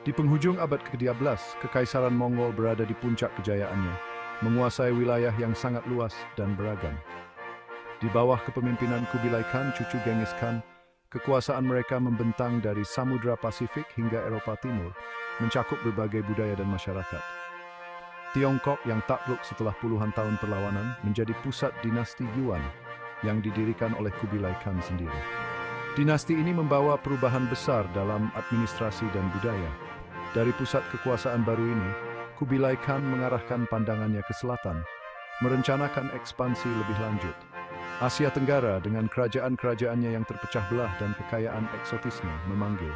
Di penghujung abad ke-13, Kekaisaran Mongol berada di puncak kejayaannya, menguasai wilayah yang sangat luas dan beragam. Di bawah kepemimpinan Kubilai Khan, cucu Genghis Khan, kekuasaan mereka membentang dari Samudra Pasifik hingga Eropa Timur, mencakup berbagai budaya dan masyarakat. Tiongkok yang takluk setelah puluhan tahun perlawanan menjadi pusat dinasti Yuan yang didirikan oleh Kubilai Khan sendiri. Dinasti ini membawa perubahan besar dalam administrasi dan budaya. Dari pusat kekuasaan baru ini, Kubilai Khan mengarahkan pandangannya ke selatan, merencanakan ekspansi lebih lanjut. Asia Tenggara dengan kerajaan-kerajaannya yang terpecah belah dan kekayaan eksotisnya memanggil.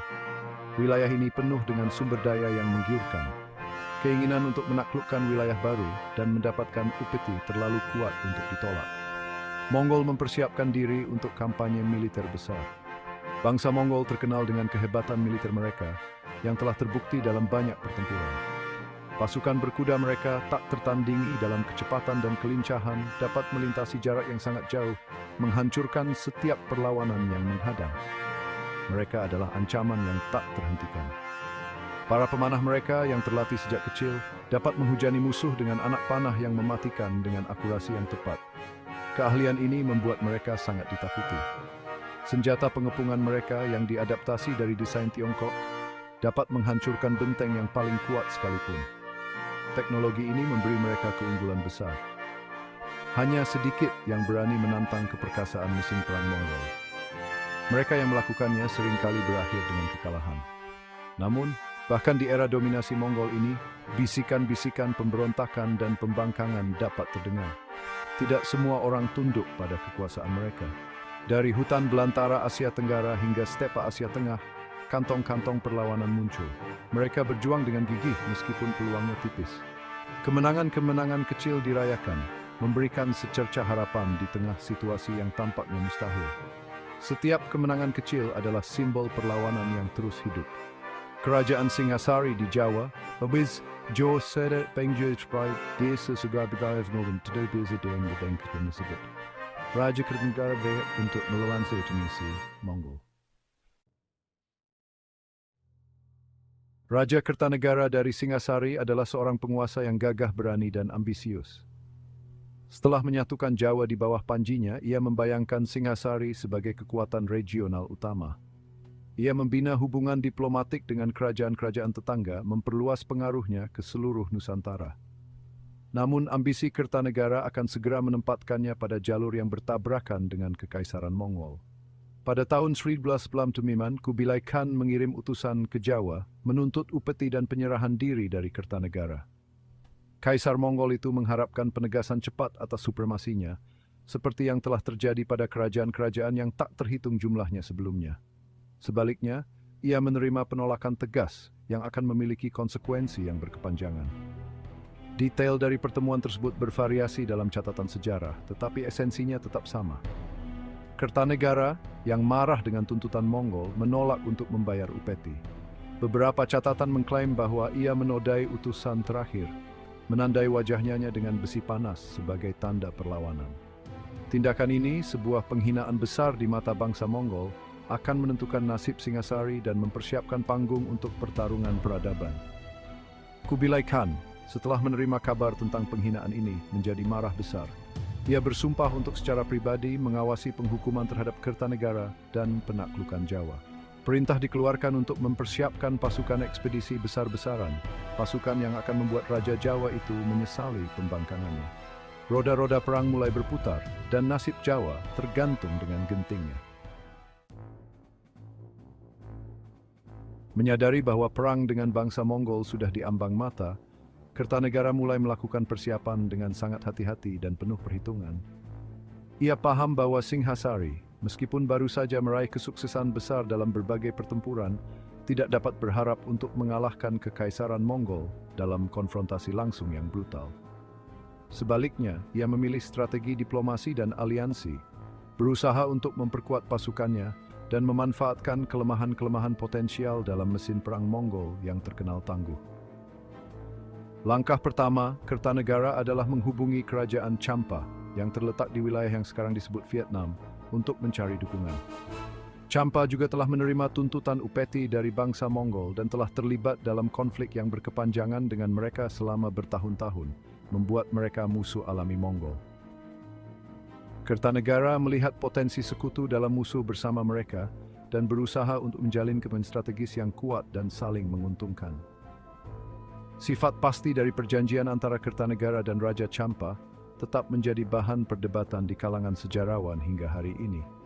Wilayah ini penuh dengan sumber daya yang menggiurkan. Keinginan untuk menaklukkan wilayah baru dan mendapatkan upeti terlalu kuat untuk ditolak. Mongol mempersiapkan diri untuk kampanye militer besar. Bangsa Mongol terkenal dengan kehebatan militer mereka yang telah terbukti dalam banyak pertempuran. Pasukan berkuda mereka tak tertandingi dalam kecepatan dan kelincahan, dapat melintasi jarak yang sangat jauh, menghancurkan setiap perlawanan yang menghadang. Mereka adalah ancaman yang tak terhentikan. Para pemanah mereka yang terlatih sejak kecil dapat menghujani musuh dengan anak panah yang mematikan dengan akurasi yang tepat. Keahlian ini membuat mereka sangat ditakuti. Senjata pengepungan mereka yang diadaptasi dari desain Tiongkok dapat menghancurkan benteng yang paling kuat sekalipun. Teknologi ini memberi mereka keunggulan besar. Hanya sedikit yang berani menantang keperkasaan mesin perang Mongol. Mereka yang melakukannya seringkali berakhir dengan kekalahan. Namun, bahkan di era dominasi Mongol ini, bisikan-bisikan pemberontakan dan pembangkangan dapat terdengar. Tidak semua orang tunduk pada kekuasaan mereka. Dari hutan belantara Asia Tenggara hingga stepa Asia Tengah, kantong-kantong perlawanan muncul. Mereka berjuang dengan gigih meskipun peluangnya tipis. Kemenangan-kemenangan kecil dirayakan, memberikan secercah harapan di tengah situasi yang tampaknya mustahil. Setiap kemenangan kecil adalah simbol perlawanan yang terus hidup. Kerajaan Singhasari di Jawa, Abiz, Jo Sede, Bengjo Sprite, Desa Sugar Bidayah Northern, Today Biza Deng the Bengkatan Nasibut. Raja Kertanegara Beyat untuk melawan Setimisi, Mongol. Raja Kertanegara dari Singhasari adalah seorang penguasa yang gagah berani dan ambisius. Setelah menyatukan Jawa di bawah panjinya, ia membayangkan Singhasari sebagai kekuatan regional utama. Ia membina hubungan diplomatik dengan kerajaan-kerajaan tetangga, memperluas pengaruhnya ke seluruh Nusantara. Namun ambisi Kertanegara akan segera menempatkannya pada jalur yang bertabrakan dengan Kekaisaran Mongol. Pada tahun 1195, Kubilai Khan mengirim utusan ke Jawa, menuntut upeti dan penyerahan diri dari Kertanegara. Kaisar Mongol itu mengharapkan penegasan cepat atas supremasinya, seperti yang telah terjadi pada kerajaan-kerajaan yang tak terhitung jumlahnya sebelumnya. Sebaliknya, ia menerima penolakan tegas yang akan memiliki konsekuensi yang berkepanjangan. Detail dari pertemuan tersebut bervariasi dalam catatan sejarah, tetapi esensinya tetap sama. Kertanegara yang marah dengan tuntutan Mongol menolak untuk membayar upeti. Beberapa catatan mengklaim bahwa ia menodai utusan terakhir, menandai wajahnya dengan besi panas sebagai tanda perlawanan. Tindakan ini sebuah penghinaan besar di mata bangsa Mongol, akan menentukan nasib Singhasari dan mempersiapkan panggung untuk pertarungan peradaban. Kubilai Khan, setelah menerima kabar tentang penghinaan ini, menjadi marah besar. Ia bersumpah untuk secara pribadi mengawasi penghukuman terhadap Kertanegara dan penaklukan Jawa. Perintah dikeluarkan untuk mempersiapkan pasukan ekspedisi besar-besaran, pasukan yang akan membuat Raja Jawa itu menyesali pembangkangannya. Roda-roda perang mulai berputar, dan nasib Jawa tergantung dengan gentingnya. Menyadari bahwa perang dengan bangsa Mongol sudah diambang mata, Kertanegara mulai melakukan persiapan dengan sangat hati-hati dan penuh perhitungan. Ia paham bahwa Singhasari, meskipun baru saja meraih kesuksesan besar dalam berbagai pertempuran, tidak dapat berharap untuk mengalahkan Kekaisaran Mongol dalam konfrontasi langsung yang brutal. Sebaliknya, ia memilih strategi diplomasi dan aliansi, berusaha untuk memperkuat pasukannya, dan memanfaatkan kelemahan-kelemahan potensial dalam mesin perang Mongol yang terkenal tangguh. Langkah pertama, Kertanegara adalah menghubungi Kerajaan Champa yang terletak di wilayah yang sekarang disebut Vietnam untuk mencari dukungan. Champa juga telah menerima tuntutan upeti dari bangsa Mongol dan telah terlibat dalam konflik yang berkepanjangan dengan mereka selama bertahun-tahun, membuat mereka musuh alami Mongol. Kertanegara melihat potensi sekutu dalam musuh bersama mereka dan berusaha untuk menjalin hubungan strategis yang kuat dan saling menguntungkan. Sifat pasti dari perjanjian antara Kertanegara dan Raja Champa tetap menjadi bahan perdebatan di kalangan sejarawan hingga hari ini.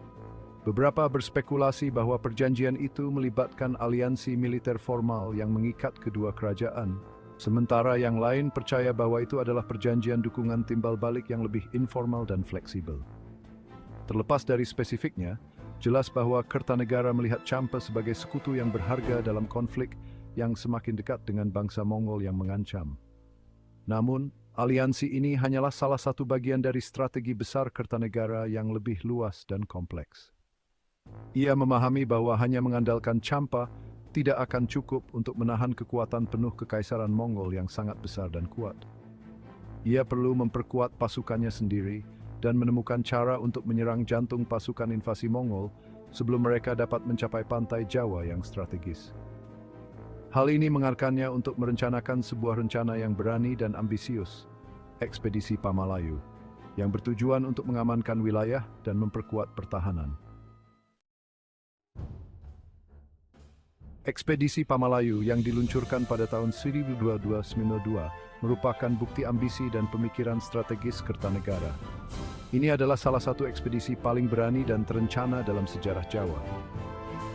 Beberapa berspekulasi bahwa perjanjian itu melibatkan aliansi militer formal yang mengikat kedua kerajaan, sementara yang lain percaya bahwa itu adalah perjanjian dukungan timbal balik yang lebih informal dan fleksibel. Terlepas dari spesifiknya, jelas bahwa Kertanegara melihat Champa sebagai sekutu yang berharga dalam konflik yang semakin dekat dengan bangsa Mongol yang mengancam. Namun, aliansi ini hanyalah salah satu bagian dari strategi besar Kertanegara yang lebih luas dan kompleks. Ia memahami bahwa hanya mengandalkan Champa tidak akan cukup untuk menahan kekuatan penuh Kekaisaran Mongol yang sangat besar dan kuat. Ia perlu memperkuat pasukannya sendiri dan menemukan cara untuk menyerang jantung pasukan invasi Mongol sebelum mereka dapat mencapai pantai Jawa yang strategis. Hal ini mengarahkannya untuk merencanakan sebuah rencana yang berani dan ambisius, ekspedisi Pamalayu, yang bertujuan untuk mengamankan wilayah dan memperkuat pertahanan. Ekspedisi Pamalayu yang diluncurkan pada tahun 1292 merupakan bukti ambisi dan pemikiran strategis Kertanegara. Ini adalah salah satu ekspedisi paling berani dan terencana dalam sejarah Jawa.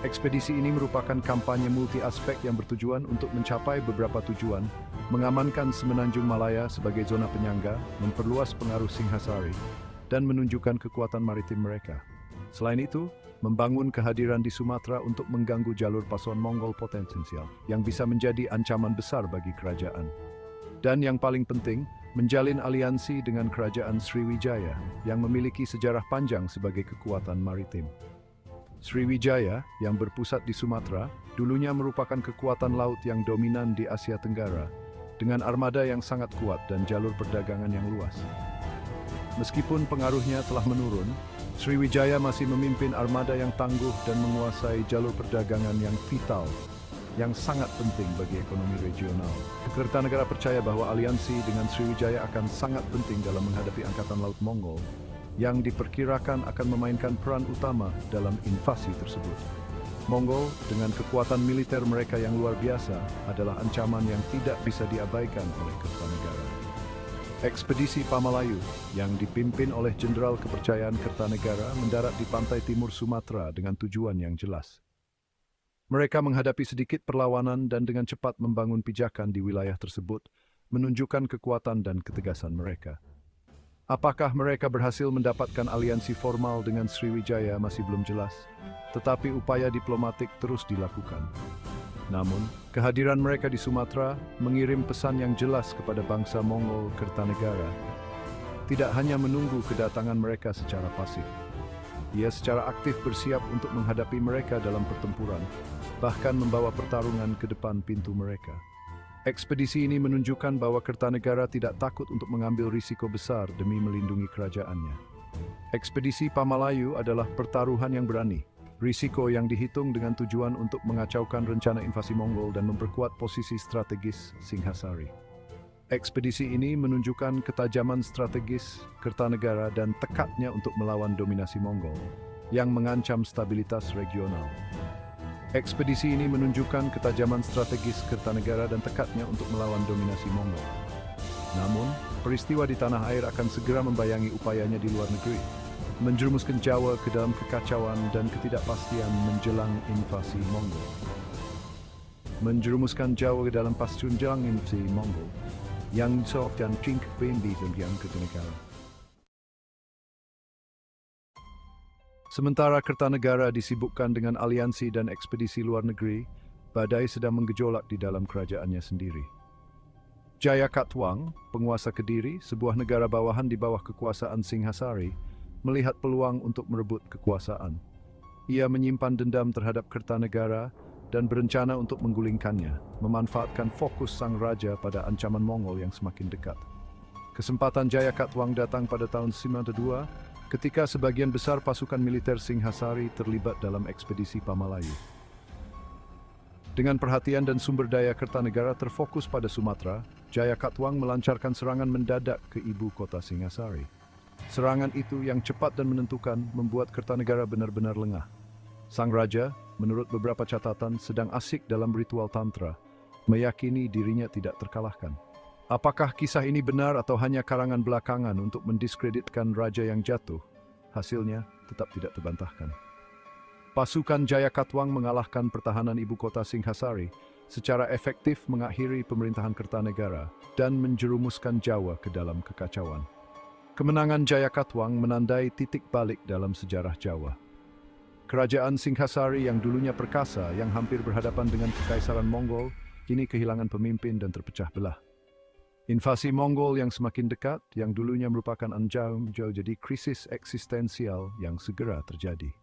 Ekspedisi ini merupakan kampanye multi-aspek yang bertujuan untuk mencapai beberapa tujuan, mengamankan Semenanjung Malaya sebagai zona penyangga, memperluas pengaruh Singhasari, dan menunjukkan kekuatan maritim mereka. Selain itu, membangun kehadiran di Sumatera untuk mengganggu jalur pasokan Mongol potensial yang bisa menjadi ancaman besar bagi kerajaan. Dan yang paling penting, menjalin aliansi dengan kerajaan Sriwijaya yang memiliki sejarah panjang sebagai kekuatan maritim. Sriwijaya yang berpusat di Sumatera dulunya merupakan kekuatan laut yang dominan di Asia Tenggara dengan armada yang sangat kuat dan jalur perdagangan yang luas. Meskipun pengaruhnya telah menurun, Sriwijaya masih memimpin armada yang tangguh dan menguasai jalur perdagangan yang vital, yang sangat penting bagi ekonomi regional. Kertanegara percaya bahwa aliansi dengan Sriwijaya akan sangat penting dalam menghadapi Angkatan Laut Mongol, yang diperkirakan akan memainkan peran utama dalam invasi tersebut. Mongol, dengan kekuatan militer mereka yang luar biasa, adalah ancaman yang tidak bisa diabaikan oleh Kertanegara. Ekspedisi Pamalayu yang dipimpin oleh Jenderal Kepercayaan Kertanegara mendarat di pantai timur Sumatera dengan tujuan yang jelas. Mereka menghadapi sedikit perlawanan dan dengan cepat membangun pijakan di wilayah tersebut, menunjukkan kekuatan dan ketegasan mereka. Apakah mereka berhasil mendapatkan aliansi formal dengan Sriwijaya masih belum jelas, tetapi upaya diplomatik terus dilakukan. Namun, kehadiran mereka di Sumatera mengirim pesan yang jelas kepada bangsa Mongol Kertanegara. Tidak hanya menunggu kedatangan mereka secara pasif. Ia secara aktif bersiap untuk menghadapi mereka dalam pertempuran, bahkan membawa pertarungan ke depan pintu mereka. Ekspedisi ini menunjukkan bahwa Kertanegara tidak takut untuk mengambil risiko besar demi melindungi kerajaannya. Ekspedisi Pamalayu adalah pertaruhan yang berani, risiko yang dihitung dengan tujuan untuk mengacaukan rencana invasi Mongol dan memperkuat posisi strategis Singhasari. Ekspedisi ini menunjukkan ketajaman strategis Kertanegara dan tekadnya untuk melawan dominasi Mongol yang mengancam stabilitas regional. Ekspedisi ini menunjukkan ketajaman strategis Kertanegara dan tekadnya untuk melawan dominasi Mongol. Namun, peristiwa di tanah air akan segera membayangi upayanya di luar negeri, menjerumuskan Jawa ke dalam kekacauan dan ketidakpastian menjelang invasi Mongol. Menjerumuskan Jawa ke dalam menjelang invasi Mongol, yang soft dan cink di bagian Kertanegara. Sementara Kertanegara disibukkan dengan aliansi dan ekspedisi luar negeri, badai sedang menggejolak di dalam kerajaannya sendiri. Jaya Katwang, penguasa Kediri, sebuah negara bawahan di bawah kekuasaan Singhasari, melihat peluang untuk merebut kekuasaan. Ia menyimpan dendam terhadap Kertanegara dan berencana untuk menggulingkannya, memanfaatkan fokus sang raja pada ancaman Mongol yang semakin dekat. Kesempatan Jaya Katwang datang pada tahun 902 ketika sebagian besar pasukan militer Singhasari terlibat dalam ekspedisi Pamalayu. Dengan perhatian dan sumber daya Kertanegara terfokus pada Sumatera, Jayakatwang melancarkan serangan mendadak ke ibu kota Singhasari. Serangan itu yang cepat dan menentukan membuat Kertanegara benar-benar lengah. Sang raja, menurut beberapa catatan, sedang asik dalam ritual tantra, meyakini dirinya tidak terkalahkan. Apakah kisah ini benar atau hanya karangan belakangan untuk mendiskreditkan raja yang jatuh? Hasilnya tetap tidak terbantahkan. Pasukan Jayakatwang mengalahkan pertahanan ibu kota Singhasari, secara efektif mengakhiri pemerintahan Kertanegara dan menjerumuskan Jawa ke dalam kekacauan. Kemenangan Jayakatwang menandai titik balik dalam sejarah Jawa. Kerajaan Singhasari yang dulunya perkasa, yang hampir berhadapan dengan Kekaisaran Mongol, kini kehilangan pemimpin dan terpecah belah. Invasi Mongol yang semakin dekat, yang dulunya merupakan ancaman, jadi krisis eksistensial yang segera terjadi.